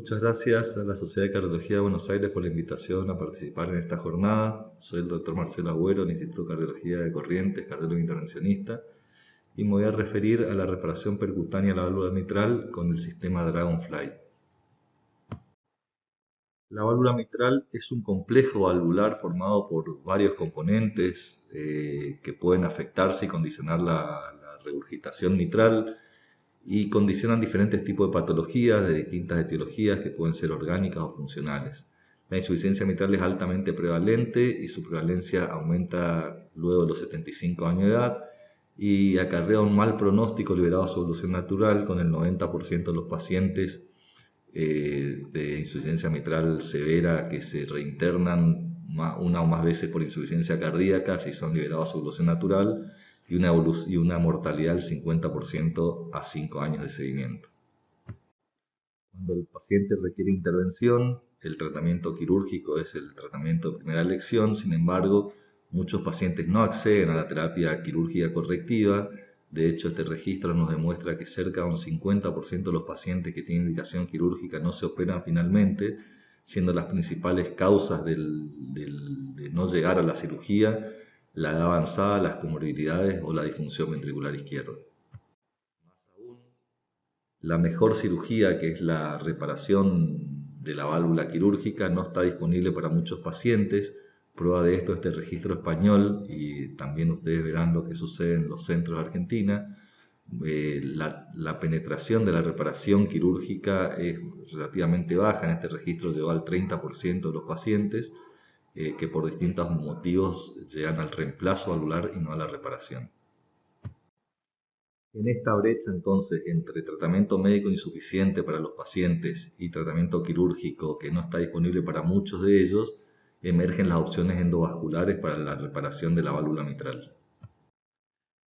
Muchas gracias a la Sociedad de Cardiología de Buenos Aires por la invitación a participar en esta jornada. Soy el doctor Marcelo Agüero, del Instituto de Cardiología de Corrientes, cardiólogo intervencionista, y me voy a referir a la reparación percutánea de la válvula mitral con el sistema Dragonfly. La válvula mitral es un complejo valvular formado por varios componentes que pueden afectarse y condicionar la regurgitación mitral, y condicionan diferentes tipos de patologías de distintas etiologías que pueden ser orgánicas o funcionales. La insuficiencia mitral es altamente prevalente y su prevalencia aumenta luego de los 75 años de edad y acarrea un mal pronóstico liberado a su evolución natural, con el 90% de los pacientes de insuficiencia mitral severa que se reinternan una o más veces por insuficiencia cardíaca si son liberados a su evolución natural, y una mortalidad del 50% a 5 años de seguimiento. Cuando el paciente requiere intervención, el tratamiento quirúrgico es el tratamiento de primera elección. Sin embargo, muchos pacientes no acceden a la terapia quirúrgica correctiva. De hecho, este registro nos demuestra que cerca de un 50% de los pacientes que tienen indicación quirúrgica no se operan finalmente, siendo las principales causas de no llegar a la cirugía la edad avanzada, las comorbilidades o la disfunción ventricular izquierda. Más aún, la mejor cirugía, que es la reparación de la válvula quirúrgica, no está disponible para muchos pacientes. Prueba de esto es este registro español, y también ustedes verán lo que sucede en los centros de Argentina. La penetración de la reparación quirúrgica es relativamente baja. En este registro llegó al 30% de los pacientes que por distintos motivos llegan al reemplazo valvular y no a la reparación. En esta brecha, entonces, entre tratamiento médico insuficiente para los pacientes y tratamiento quirúrgico que no está disponible para muchos de ellos, emergen las opciones endovasculares para la reparación de la válvula mitral.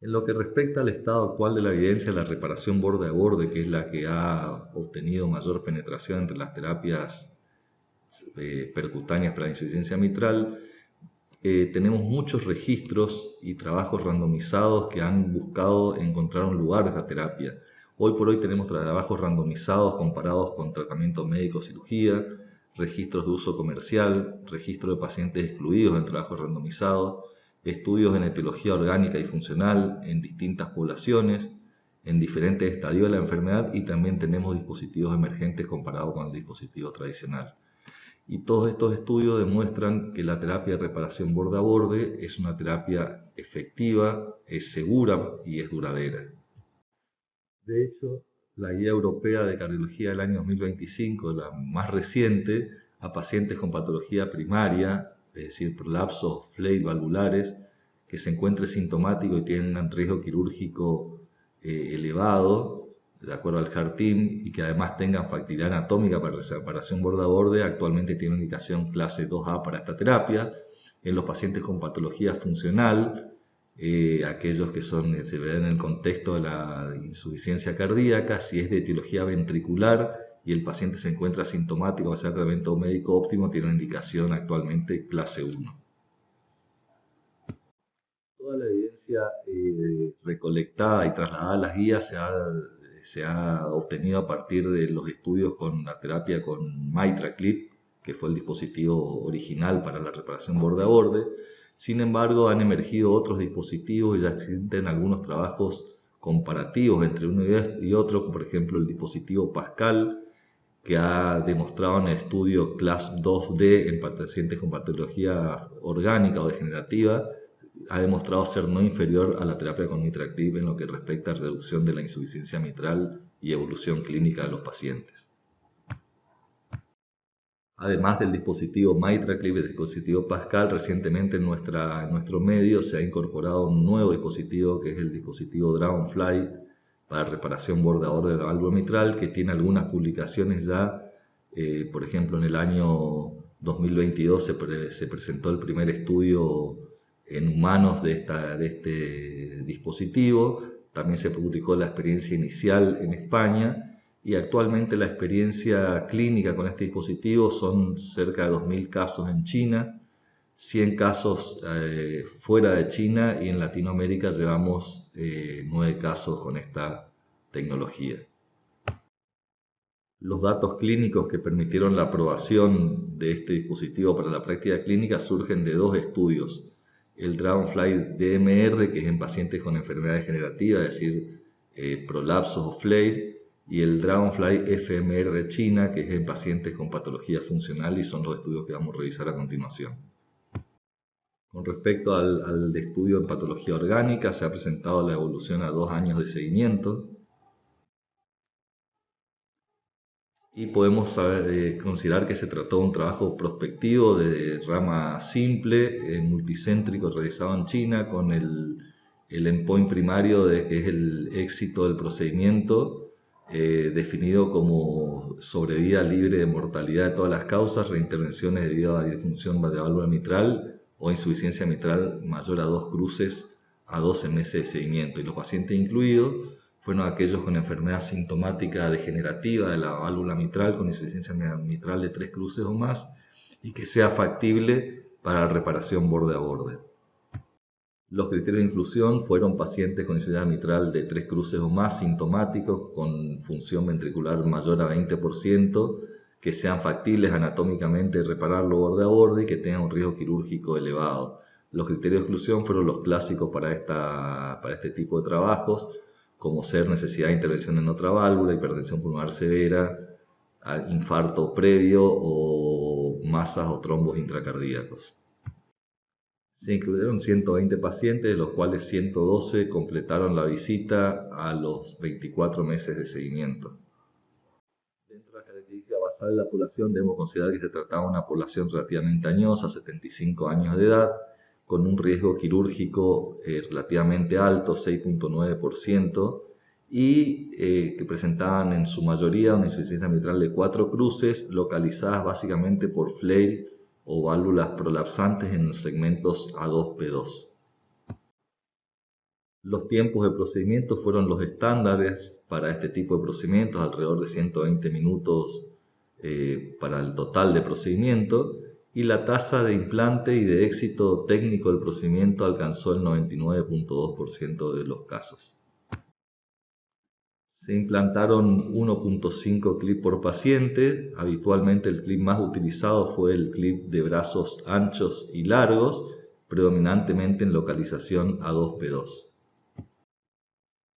En lo que respecta al estado actual de la evidencia, la reparación borde a borde, que es la que ha obtenido mayor penetración entre las terapias percutáneas para la insuficiencia mitral, tenemos muchos registros y trabajos randomizados que han buscado encontrar un lugar de esta terapia. Hoy por hoy tenemos trabajos randomizados comparados con tratamiento médico-cirugía, registros de uso comercial, registros de pacientes excluidos en trabajos randomizados, estudios en etiología orgánica y funcional en distintas poblaciones, en diferentes estadios de la enfermedad, y también tenemos dispositivos emergentes comparados con el dispositivo tradicional. Y todos estos estudios demuestran que la terapia de reparación borde a borde es una terapia efectiva, es segura y es duradera. De hecho, la Guía Europea de Cardiología del año 2025, la más reciente, a pacientes con patología primaria, es decir, prolapsos FLAIR valvulares, que se encuentre sintomático y tienen un riesgo quirúrgico elevado, de acuerdo al Heart Team, y que además tengan factibilidad anatómica para reparación borde a borde, actualmente tiene indicación clase 2A para esta terapia. En los pacientes con patología funcional, aquellos que se ven en el contexto de la insuficiencia cardíaca, si es de etiología ventricular y el paciente se encuentra asintomático, va a ser tratamiento médico óptimo, tiene una indicación actualmente clase 1. Toda la evidencia recolectada y trasladada a las guías se ha obtenido a partir de los estudios con la terapia con MitraClip, que fue el dispositivo original para la reparación borde a borde. Sin embargo, han emergido otros dispositivos y ya existen algunos trabajos comparativos entre uno y otro, por ejemplo el dispositivo Pascal, que ha demostrado en el estudio CLASP 2D en pacientes con patología orgánica o degenerativa, ha demostrado ser no inferior a la terapia con MitraClip en lo que respecta a reducción de la insuficiencia mitral y evolución clínica de los pacientes. Además del dispositivo MitraClip y del dispositivo Pascal, recientemente en nuestro medio se ha incorporado un nuevo dispositivo, que es el dispositivo Dragonfly para reparación borde a borde de la válvula mitral, que tiene algunas publicaciones ya. Por ejemplo, en el año 2022 se presentó el primer estudio en humanos de este dispositivo. También se publicó la experiencia inicial en España, y actualmente la experiencia clínica con este dispositivo son cerca de 2.000 casos en China, 100 casos fuera de China, y en Latinoamérica llevamos 9 casos con esta tecnología. Los datos clínicos que permitieron la aprobación de este dispositivo para la práctica clínica surgen de dos estudios. El Dragonfly DMR, que es en pacientes con enfermedad degenerativa, es decir, prolapsos o flair, y el Dragonfly FMR China, que es en pacientes con patología funcional, y son los estudios que vamos a revisar a continuación. Con respecto al estudio en patología orgánica, se ha presentado la evolución a 2 años de seguimiento. Y podemos considerar que se trató de un trabajo prospectivo de rama simple, multicéntrico, realizado en China, con el endpoint primario que es el éxito del procedimiento, definido como sobrevida libre de mortalidad de todas las causas, reintervenciones debido a disfunción de válvula mitral o insuficiencia mitral mayor a 2 cruces a 12 meses de seguimiento. Y los pacientes incluidos fueron aquellos con enfermedad sintomática degenerativa de la válvula mitral con insuficiencia mitral de 3 cruces o más y que sea factible para reparación borde a borde. Los criterios de inclusión fueron pacientes con insuficiencia mitral de 3 cruces o más sintomáticos con función ventricular mayor a 20%, que sean factibles anatómicamente de repararlo borde a borde y que tengan un riesgo quirúrgico elevado. Los criterios de exclusión fueron los clásicos para este tipo de trabajos, como ser necesidad de intervención en otra válvula, hipertensión pulmonar severa, infarto previo o masas o trombos intracardíacos. Se incluyeron 120 pacientes, de los cuales 112 completaron la visita a los 24 meses de seguimiento. Dentro de las características basales de la población debemos considerar que se trataba de una población relativamente añosa, 75 años de edad, con un riesgo quirúrgico relativamente alto, 6.9%, y que presentaban en su mayoría una insuficiencia mitral de 4 cruces, localizadas básicamente por flair o válvulas prolapsantes en los segmentos A2-P2. Los tiempos de procedimiento fueron los estándares para este tipo de procedimientos, alrededor de 120 minutos para el total de procedimiento, y la tasa de implante y de éxito técnico del procedimiento alcanzó el 99.2% de los casos. Se implantaron 1.5 clips por paciente. Habitualmente el clip más utilizado fue el clip de brazos anchos y largos, predominantemente en localización A2-P2.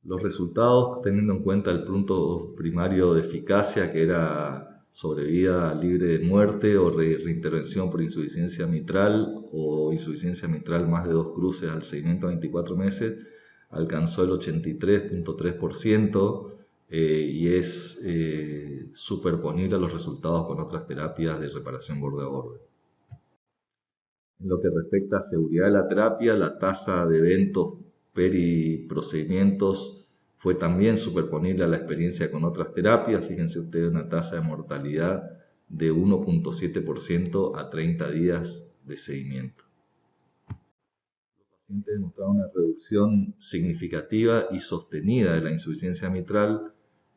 Los resultados, teniendo en cuenta el punto primario de eficacia, que era sobrevida libre de muerte o reintervención por insuficiencia mitral o insuficiencia mitral más de 2 cruces al seguimiento a 24 meses, alcanzó el 83.3% y es superponible a los resultados con otras terapias de reparación borde a borde. En lo que respecta a seguridad de la terapia, la tasa de eventos periprocedimientos fue también superponible a la experiencia con otras terapias. Fíjense ustedes, una tasa de mortalidad de 1.7% a 30 días de seguimiento. Los pacientes demostraron una reducción significativa y sostenida de la insuficiencia mitral,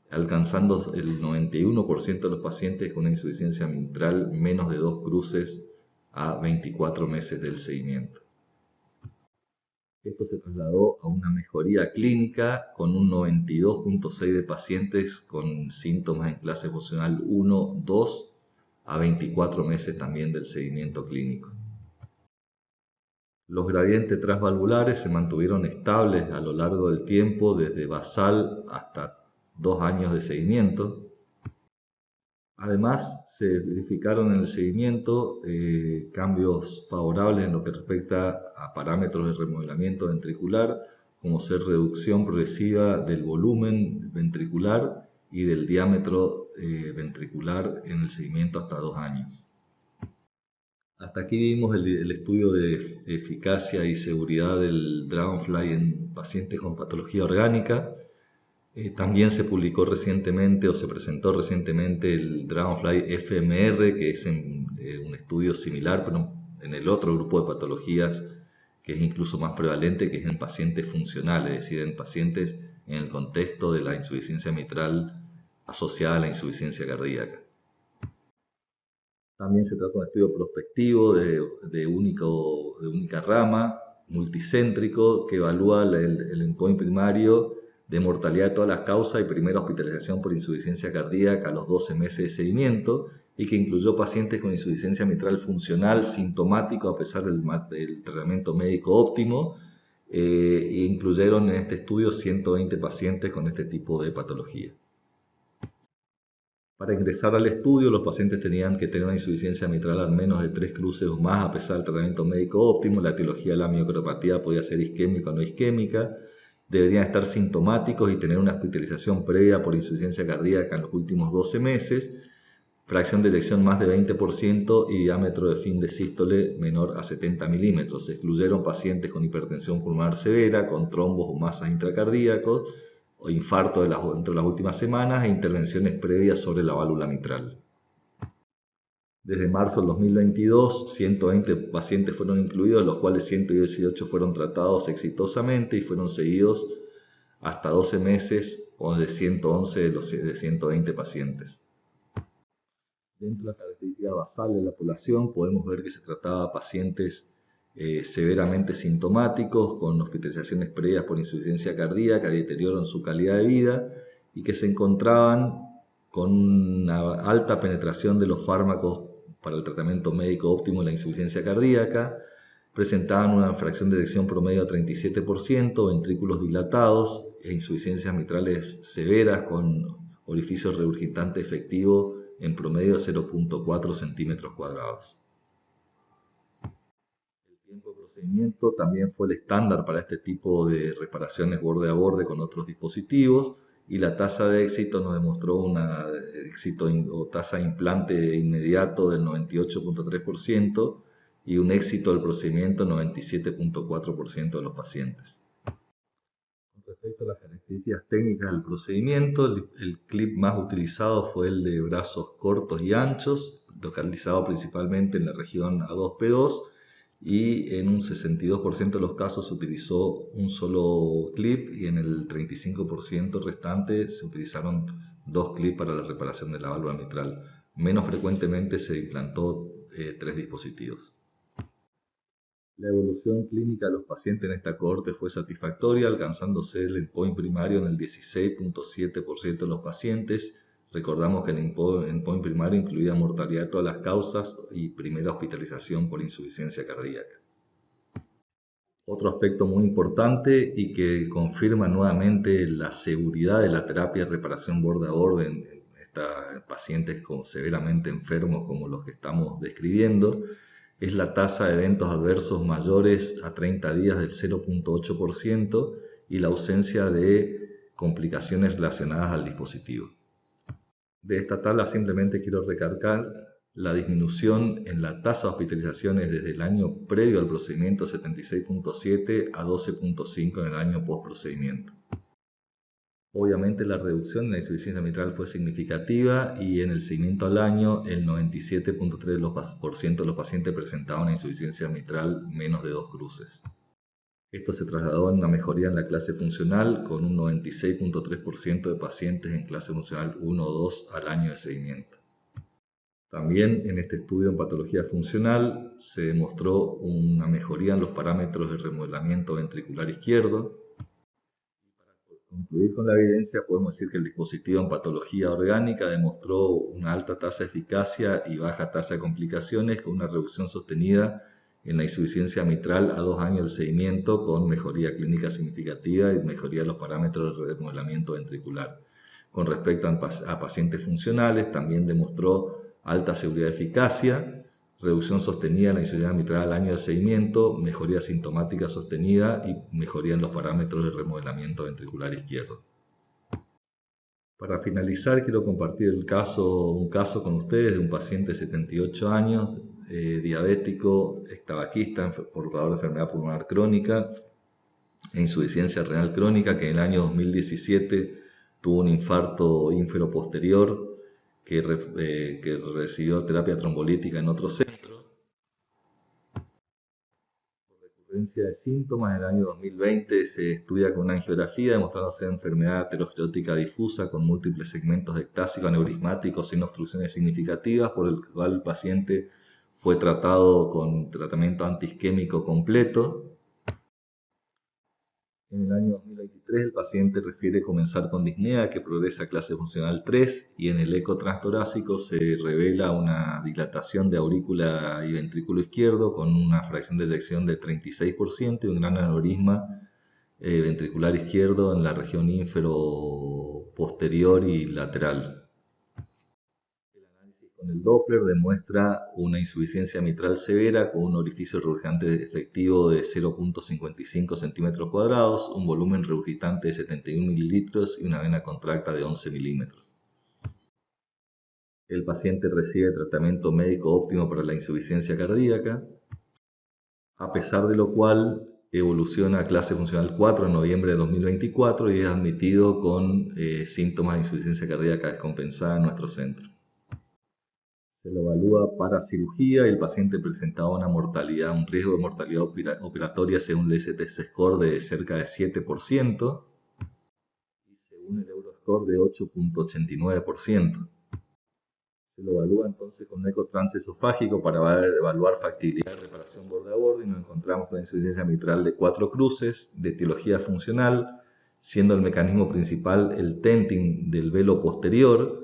alcanzando el 91% de los pacientes con una insuficiencia mitral menos de 2 cruces a 24 meses del seguimiento. Esto se trasladó a una mejoría clínica con un 92.6% de pacientes con síntomas en clase funcional 1, 2 a 24 meses también del seguimiento clínico. Los gradientes transvalvulares se mantuvieron estables a lo largo del tiempo, desde basal hasta 2 años de seguimiento. Además, se verificaron en el seguimiento cambios favorables en lo que respecta a parámetros de remodelamiento ventricular, como ser reducción progresiva del volumen ventricular y del diámetro ventricular en el seguimiento hasta 2 años. Hasta aquí vimos el estudio de eficacia y seguridad del Dragonfly en pacientes con patología orgánica. También se publicó recientemente o se presentó recientemente el Dragonfly FMR, que es un estudio similar, pero en el otro grupo de patologías que es incluso más prevalente, que es en pacientes funcionales, es decir, en pacientes en el contexto de la insuficiencia mitral asociada a la insuficiencia cardíaca. También se trata de un estudio prospectivo de única rama, multicéntrico, que evalúa el endpoint primario de mortalidad de todas las causas y primera hospitalización por insuficiencia cardíaca a los 12 meses de seguimiento, y que incluyó pacientes con insuficiencia mitral funcional sintomático a pesar del tratamiento médico óptimo, e incluyeron en este estudio 120 pacientes con este tipo de patología. Para ingresar al estudio, los pacientes tenían que tener una insuficiencia mitral al menos de 3 cruces o más a pesar del tratamiento médico óptimo. La etiología de la miocardopatía podía ser isquémica o no isquémica. Deberían estar sintomáticos y tener una hospitalización previa por insuficiencia cardíaca en los últimos 12 meses. Fracción de eyección más de 20% y diámetro de fin de sístole menor a 70 milímetros. Se excluyeron pacientes con hipertensión pulmonar severa, con trombos o masas intracardíacos, o infarto entre las últimas semanas e intervenciones previas sobre la válvula mitral. Desde marzo del 2022, 120 pacientes fueron incluidos, los cuales 118 fueron tratados exitosamente y fueron seguidos hasta 12 meses o de 111 de 120 pacientes. Dentro de la característica basal de la población podemos ver que se trataba de pacientes severamente sintomáticos, con hospitalizaciones previas por insuficiencia cardíaca, deterioro en su calidad de vida y que se encontraban con una alta penetración de los fármacos para el tratamiento médico óptimo de la insuficiencia cardíaca, presentaban una fracción de eyección promedio de 37%, ventrículos dilatados e insuficiencias mitrales severas con orificio regurgitante efectivo en promedio de 0.4 centímetros cuadrados. El tiempo de procedimiento también fue el estándar para este tipo de reparaciones borde a borde con otros dispositivos, y la tasa de éxito nos demostró una éxito o tasa de implante inmediato del 98.3% y un éxito del procedimiento 97.4% de los pacientes. Respecto a las características técnicas del procedimiento, el clip más utilizado fue el de brazos cortos y anchos, localizado principalmente en la región A2P2, y en un 62% de los casos se utilizó un solo clip y en el 35% restante se utilizaron 2 clips para la reparación de la válvula mitral. Menos frecuentemente se implantó 3 dispositivos. La evolución clínica de los pacientes en esta cohorte fue satisfactoria, alcanzándose el endpoint primario en el 16.7% de los pacientes. Recordamos que el endpoint primario incluía mortalidad de todas las causas y primera hospitalización por insuficiencia cardíaca. Otro aspecto muy importante y que confirma nuevamente la seguridad de la terapia de reparación borde a borde en pacientes severamente enfermos como los que estamos describiendo, es la tasa de eventos adversos mayores a 30 días del 0.8% y la ausencia de complicaciones relacionadas al dispositivo. De esta tabla simplemente quiero recalcar la disminución en la tasa de hospitalizaciones desde el año previo al procedimiento 76.7 a 12.5 en el año post procedimiento. Obviamente la reducción en la insuficiencia mitral fue significativa y en el seguimiento al año el 97.3% de los pacientes presentaban una insuficiencia mitral menos de 2 cruces. Esto se trasladó en una mejoría en la clase funcional con un 96.3% de pacientes en clase funcional 1 o 2 al año de seguimiento. También en este estudio en patología funcional se demostró una mejoría en los parámetros de remodelamiento ventricular izquierdo. Concluir con la evidencia, podemos decir que el dispositivo en patología orgánica demostró una alta tasa de eficacia y baja tasa de complicaciones con una reducción sostenida en la insuficiencia mitral a 2 años de seguimiento con mejoría clínica significativa y mejoría de los parámetros de remodelamiento ventricular. Con respecto a pacientes funcionales, también demostró alta seguridad de eficacia, reducción sostenida en la insuficiencia mitral al año de seguimiento, mejoría sintomática sostenida y mejoría en los parámetros de remodelamiento ventricular izquierdo. Para finalizar, quiero compartir un caso con ustedes de un paciente de 78 años, diabético, tabaquista, portador de enfermedad pulmonar crónica e insuficiencia renal crónica, que en el año 2017 tuvo un infarto ínfero posterior que recibió terapia trombolítica en otro centro. Por recurrencia de síntomas, en el año 2020 se estudia con una angiografía demostrándose enfermedad aterosclerótica difusa con múltiples segmentos ectásicos aneurismáticos sin obstrucciones significativas, por el cual el paciente fue tratado con tratamiento antiisquémico completo. En el año 2023 el paciente refiere comenzar con disnea que progresa a clase funcional 3 y en el eco transtorácico se revela una dilatación de aurícula y ventrículo izquierdo con una fracción de eyección de 36% y un gran aneurisma ventricular izquierdo en la región ínfero posterior y lateral. Con el Doppler demuestra una insuficiencia mitral severa con un orificio regurgitante efectivo de 0.55 centímetros cuadrados, un volumen regurgitante de 71 mililitros y una vena contracta de 11 milímetros. El paciente recibe tratamiento médico óptimo para la insuficiencia cardíaca, a pesar de lo cual evoluciona a clase funcional 4 en noviembre de 2024 y es admitido con síntomas de insuficiencia cardíaca descompensada en nuestro centro. Se lo evalúa para cirugía y el paciente presentaba un riesgo de mortalidad operatoria según el STS score de cerca de 7% y según el Euroscore de 8.89%. Se lo evalúa entonces con un eco transesofágico para evaluar factibilidad de reparación borde a borde y nos encontramos con insuficiencia mitral de 4 cruces de etiología funcional, siendo el mecanismo principal el tenting del velo posterior,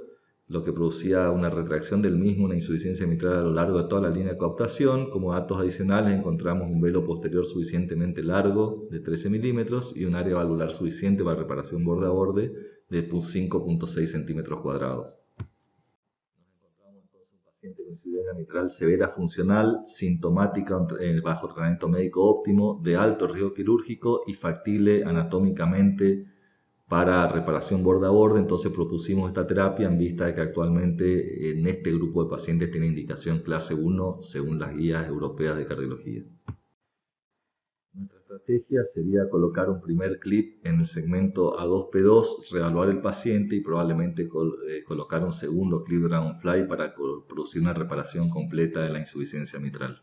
lo que producía una retracción del mismo, una insuficiencia mitral a lo largo de toda la línea de coaptación. Como datos adicionales encontramos un velo posterior suficientemente largo de 13 milímetros y un área valvular suficiente para reparación borde a borde de 5.6 centímetros cuadrados. Nos encontramos entonces un paciente con insuficiencia mitral severa funcional, sintomática bajo tratamiento médico óptimo, de alto riesgo quirúrgico y factible anatómicamente para reparación borde a borde. Entonces propusimos esta terapia en vista de que actualmente en este grupo de pacientes tiene indicación clase 1 según las guías europeas de cardiología. Nuestra estrategia sería colocar un primer clip en el segmento A2P2, reevaluar el paciente y probablemente colocar un segundo clip Dragonfly para producir una reparación completa de la insuficiencia mitral.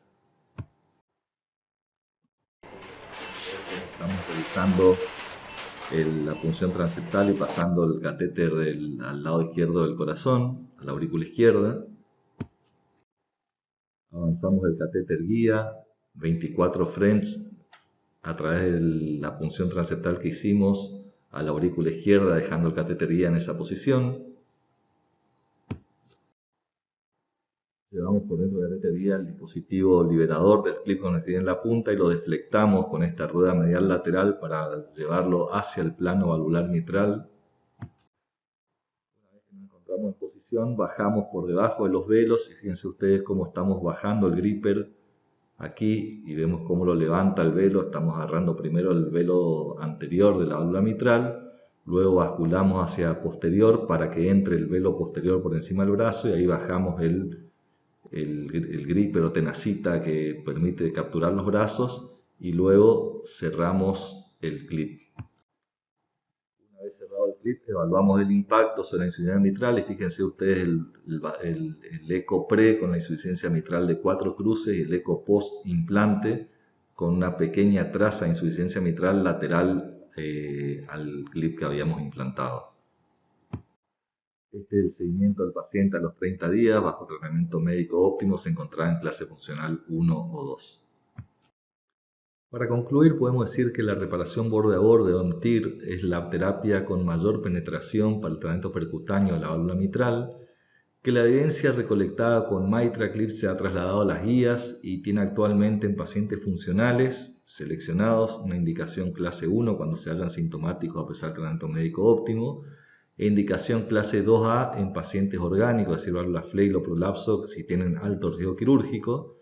Estamos revisando la punción transeptal y pasando el catéter al lado izquierdo del corazón, a la aurícula izquierda. Avanzamos el catéter guía, 24 French, a través de la punción transeptal que hicimos a la aurícula izquierda, dejando el catéter guía en esa posición. Llevamos por dentro del catéter guía el dispositivo liberador del clip con el que tiene en la punta y lo deflectamos con esta rueda medial lateral para llevarlo hacia el plano valvular mitral. Una vez que nos encontramos en posición, bajamos por debajo de los velos y fíjense ustedes cómo estamos bajando el gripper aquí y vemos cómo lo levanta el velo. Estamos agarrando primero el velo anterior de la válvula mitral, luego basculamos hacia posterior para que entre el velo posterior por encima del brazo y ahí bajamos el gripper o tenacita que permite capturar los brazos y luego cerramos el clip. Una vez cerrado el clip, evaluamos el impacto sobre la insuficiencia mitral y fíjense ustedes el eco pre con la insuficiencia mitral de 4 cruces y el eco post implante con una pequeña traza de insuficiencia mitral lateral al clip que habíamos implantado. Este es el seguimiento del paciente a los 30 días bajo tratamiento médico óptimo. Se encontraba en clase funcional 1 o 2. Para concluir, podemos decir que la reparación borde a borde o MTIR es la terapia con mayor penetración para el tratamiento percutáneo de la válvula mitral, que la evidencia recolectada con MitraClip se ha trasladado a las guías y tiene actualmente en pacientes funcionales seleccionados una indicación clase 1 cuando se hallan sintomáticos a pesar del tratamiento médico óptimo, e indicación clase 2A en pacientes orgánicos, es decir, válvula Fleil o prolapso si tienen alto riesgo quirúrgico.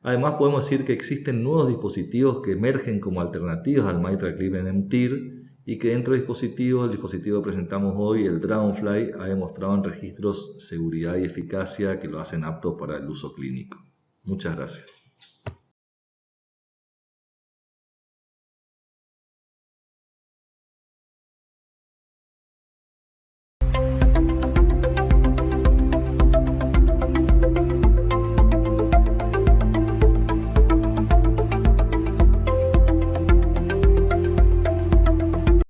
Además podemos decir que existen nuevos dispositivos que emergen como alternativas al MitraClip en MTIR y que dentro del dispositivo, el dispositivo que presentamos hoy, el Dragonfly, ha demostrado en registros seguridad y eficacia que lo hacen apto para el uso clínico. Muchas gracias.